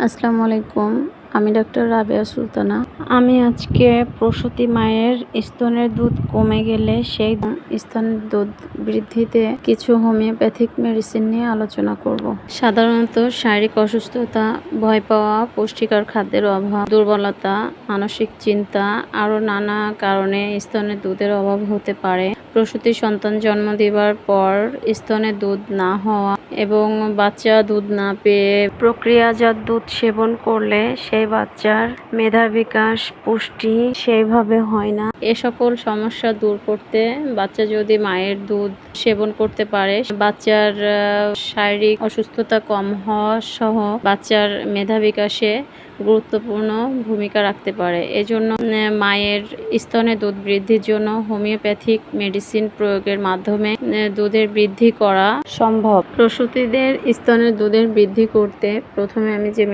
আসসালামু আলাইকুম। আমি ডাক্তার রাবেয়া সুলতানা। আমি আজকে প্রসূতি মায়ের স্তনের দুধ কমে গেলে সেই স্তনের দুধ বৃদ্ধিতে কিছু হোমিওপ্যাথিক মেডিসিন নিয়ে আলোচনা করব। সাধারণত শারীরিক অসুস্থতা, ভয় পাওয়া, পুষ্টিকর খাদ্যের অভাব, দুর্বলতা, মানসিক চিন্তা আরও নানা কারণে স্তনের দুধের অভাব হতে পারে। প্রসূতি সন্তান জন্ম দেওয়ার পর স্তনে দুধ না হওয়া এবং বাচ্চা দুধ না পেয়ে প্রক্রিয়াজাত দুধ সেবন করলে সেই বাচ্চার মেধা বিকাশ, পুষ্টি সেইভাবে হয় না। এ সকল সমস্যা দূর করতে বাচ্চা যদি মায়ের দুধ সেবন করতে পারে, বাচ্চার শারীরিক অসুস্থতা কম হওয়া সহ বাচ্চার মেধা বিকাশে গুরুত্বপূর্ণ ভূমিকা রাখতে পারে। এজন্য মায়ের স্তনে দুধ বৃদ্ধির জন্য হোমিওপ্যাথিক মেডিসিন প্রয়োগের মাধ্যমে দুধের বৃদ্ধি করা সম্ভব। প্রসূতিদের স্তনের দুধের বৃদ্ধি করতে প্রথমে আমি যে